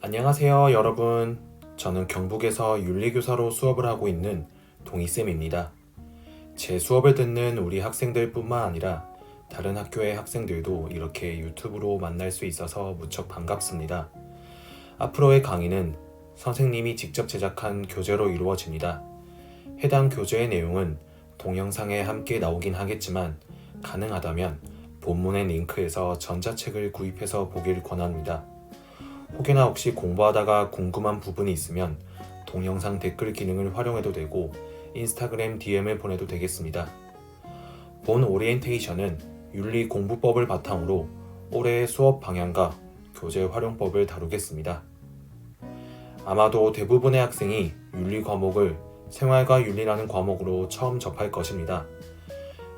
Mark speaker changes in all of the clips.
Speaker 1: 안녕하세요, 여러분. 저는 경북에서 윤리교사로 수업을 하고 있는 동희쌤입니다. 제 수업을 듣는 우리 학생들뿐만 아니라 다른 학교의 학생들도 이렇게 유튜브로 만날 수 있어서 무척 반갑습니다. 앞으로의 강의는 선생님이 직접 제작한 교재로 이루어집니다. 해당 교재의 내용은 동영상에 함께 나오긴 하겠지만 가능하다면 본문의 링크에서 전자책을 구입해서 보길 권합니다. 혹여나 혹시 공부하다가 궁금한 부분이 있으면 동영상 댓글 기능을 활용해도 되고 인스타그램 DM을 보내도 되겠습니다. 본 오리엔테이션은 윤리 공부법을 바탕으로 올해의 수업 방향과 교재 활용법을 다루겠습니다. 아마도 대부분의 학생이 윤리 과목을 생활과 윤리라는 과목으로 처음 접할 것입니다.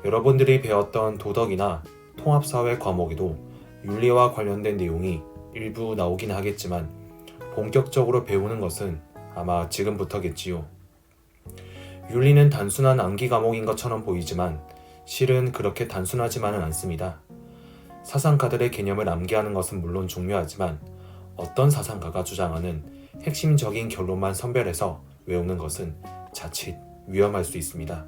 Speaker 1: 여러분들이 배웠던 도덕이나 통합사회 과목에도 윤리와 관련된 내용이 일부 나오긴 하겠지만 본격적으로 배우는 것은 아마 지금부터겠지요. 윤리는 단순한 암기 과목인 것처럼 보이지만 실은 그렇게 단순하지만은 않습니다. 사상가들의 개념을 암기하는 것은 물론 중요하지만 어떤 사상가가 주장하는 핵심적인 결론만 선별해서 외우는 것은 자칫 위험할 수 있습니다.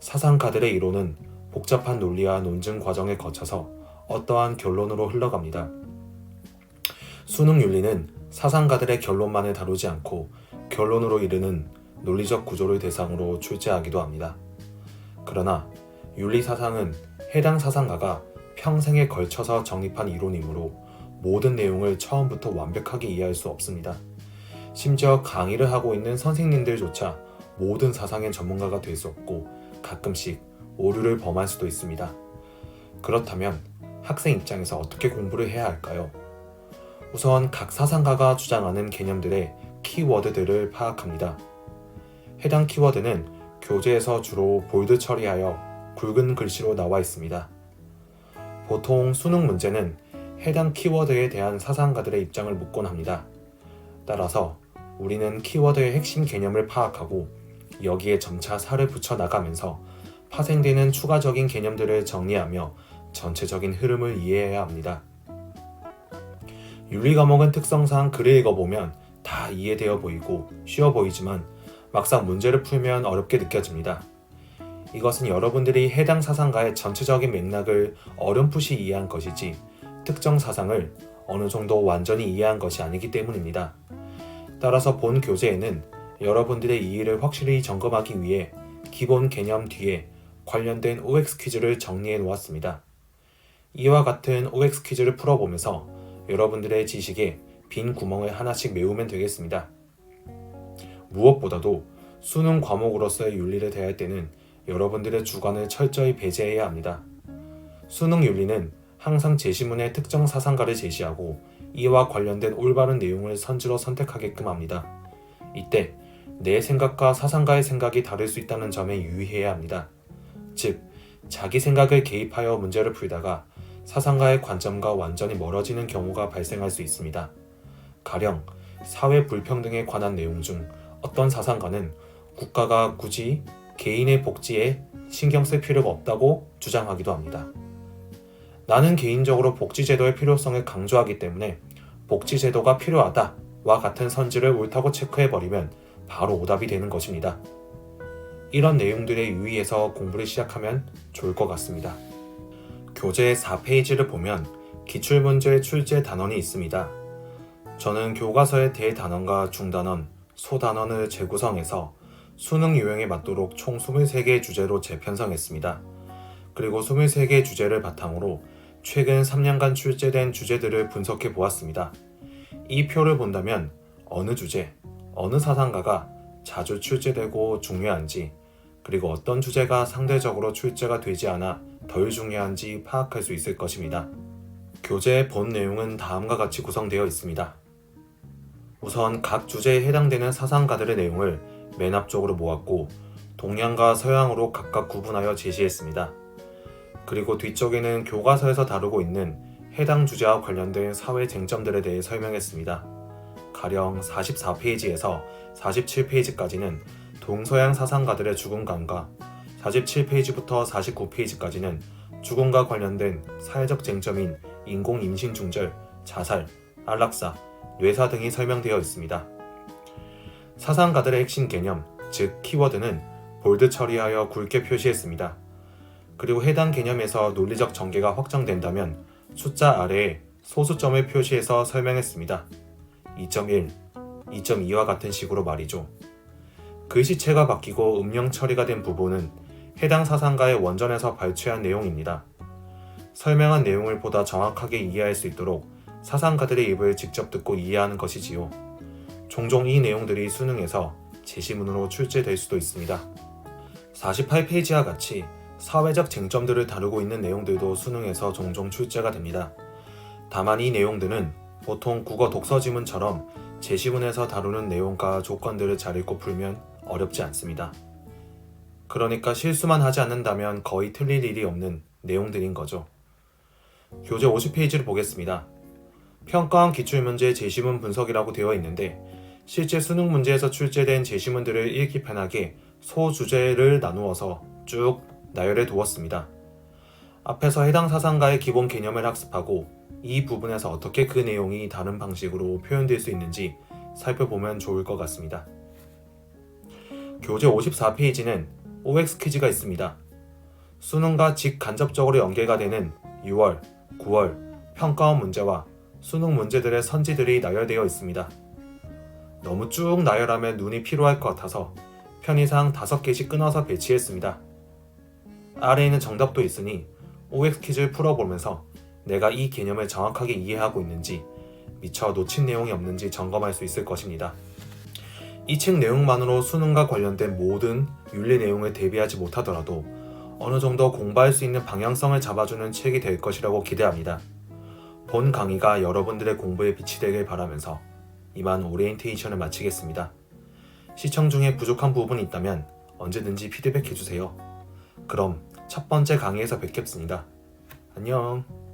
Speaker 1: 사상가들의 이론은 복잡한 논리와 논증 과정을 거쳐서 어떠한 결론으로 흘러갑니다. 수능 윤리는 사상가들의 결론만을 다루지 않고 결론으로 이르는 논리적 구조를 대상으로 출제하기도 합니다. 그러나 윤리 사상은 해당 사상가가 평생에 걸쳐서 정립한 이론이므로 모든 내용을 처음부터 완벽하게 이해할 수 없습니다. 심지어 강의를 하고 있는 선생님들조차 모든 사상의 전문가가 될 수 없고 가끔씩 오류를 범할 수도 있습니다. 그렇다면 학생 입장에서 어떻게 공부를 해야 할까요? 우선 각 사상가가 주장하는 개념들의 키워드들을 파악합니다. 해당 키워드는 교재에서 주로 볼드 처리하여 굵은 글씨로 나와 있습니다. 보통 수능 문제는 해당 키워드에 대한 사상가들의 입장을 묻곤 합니다. 따라서 우리는 키워드의 핵심 개념을 파악하고 여기에 점차 살을 붙여 나가면서 파생되는 추가적인 개념들을 정리하며 전체적인 흐름을 이해해야 합니다. 윤리 과목은 특성상 글을 읽어보면 다 이해되어 보이고 쉬워 보이지만 막상 문제를 풀면 어렵게 느껴집니다. 이것은 여러분들이 해당 사상가의 전체적인 맥락을 어렴풋이 이해한 것이지 특정 사상을 어느 정도 완전히 이해한 것이 아니기 때문입니다. 따라서 본 교재에는 여러분들의 이해를 확실히 점검하기 위해 기본 개념 뒤에 관련된 OX 퀴즈를 정리해 놓았습니다. 이와 같은 OX 퀴즈를 풀어보면서 여러분들의 지식에 빈 구멍을 하나씩 메우면 되겠습니다. 무엇보다도 수능 과목으로서의 윤리를 대할 때는 여러분들의 주관을 철저히 배제해야 합니다. 수능 윤리는 항상 제시문에 특정 사상가를 제시하고 이와 관련된 올바른 내용을 선지로 선택하게끔 합니다. 이때 내 생각과 사상가의 생각이 다를 수 있다는 점에 유의해야 합니다. 즉, 자기 생각을 개입하여 문제를 풀다가 사상가의 관점과 완전히 멀어지는 경우가 발생할 수 있습니다. 가령 사회 불평등에 관한 내용 중 어떤 사상가는 국가가 굳이 개인의 복지에 신경 쓸 필요가 없다고 주장하기도 합니다. 나는 개인적으로 복지제도의 필요성을 강조하기 때문에 복지제도가 필요하다와 같은 선지를 옳다고 체크해버리면 바로 오답이 되는 것입니다. 이런 내용들에 유의해서 공부를 시작하면 좋을 것 같습니다. 교재 4페이지를 보면 기출문제 출제 단원이 있습니다. 저는 교과서의 대단원과 중단원, 소단원을 재구성해서 수능 유형에 맞도록 총 23개의 주제로 재편성했습니다. 그리고 23개의 주제를 바탕으로 최근 3년간 출제된 주제들을 분석해 보았습니다. 이 표를 본다면 어느 주제, 어느 사상가가 자주 출제되고 중요한지, 그리고 어떤 주제가 상대적으로 출제가 되지 않아 덜 중요한지 파악할 수 있을 것입니다. 교재의 본 내용은 다음과 같이 구성되어 있습니다. 우선 각 주제에 해당되는 사상가들의 내용을 맨 앞쪽으로 모았고 동양과 서양으로 각각 구분하여 제시했습니다. 그리고 뒤쪽에는 교과서에서 다루고 있는 해당 주제와 관련된 사회 쟁점들에 대해 설명했습니다. 가령 44페이지에서 47페이지까지는 동서양 사상가들의 죽음감과 47페이지부터 49페이지까지는 죽음과 관련된 사회적 쟁점인 인공임신 중절, 자살, 안락사, 뇌사 등이 설명되어 있습니다. 사상가들의 핵심 개념, 즉 키워드는 볼드 처리하여 굵게 표시했습니다. 그리고 해당 개념에서 논리적 전개가 확정된다면 숫자 아래에 소수점을 표시해서 설명했습니다. 2.1, 2.2와 같은 식으로 말이죠. 글씨체가 바뀌고 음영 처리가 된 부분은 해당 사상가의 원전에서 발췌한 내용입니다. 설명한 내용을 보다 정확하게 이해할 수 있도록 사상가들의 입을 직접 듣고 이해하는 것이지요. 종종 이 내용들이 수능에서 제시문으로 출제될 수도 있습니다. 48페이지와 같이 사회적 쟁점들을 다루고 있는 내용들도 수능에서 종종 출제가 됩니다. 다만 이 내용들은 보통 국어 독서 지문처럼 제시문에서 다루는 내용과 조건들을 잘 읽고 풀면 어렵지 않습니다. 그러니까 실수만 하지 않는다면 거의 틀릴 일이 없는 내용들인 거죠. 교재 50페이지를 보겠습니다. 평가원 기출문제 제시문 분석이라고 되어 있는데 실제 수능 문제에서 출제된 제시문들을 읽기 편하게 소주제를 나누어서 쭉 나열해 두었습니다. 앞에서 해당 사상가의 기본 개념을 학습하고 이 부분에서 어떻게 그 내용이 다른 방식으로 표현될 수 있는지 살펴보면 좋을 것 같습니다. 교재 54페이지는 OX 퀴즈가 있습니다. 수능과 직간접적으로 연계가 되는 6월, 9월 평가원 문제와 수능 문제들의 선지들이 나열되어 있습니다. 너무 쭉 나열하면 눈이 피로할 것 같아서 편의상 5개씩 끊어서 배치했습니다. 아래에 있는 정답도 있으니 OX 퀴즈를 풀어보면서 내가 이 개념을 정확하게 이해하고 있는지 미처 놓친 내용이 없는지 점검할 수 있을 것입니다. 이 책 내용만으로 수능과 관련된 모든 윤리 내용을 대비하지 못하더라도 어느 정도 공부할 수 있는 방향성을 잡아주는 책이 될 것이라고 기대합니다. 본 강의가 여러분들의 공부에 빛이 되길 바라면서 이만 오리엔테이션을 마치겠습니다. 시청 중에 부족한 부분이 있다면 언제든지 피드백해주세요. 그럼 첫 번째 강의에서 뵙겠습니다. 안녕.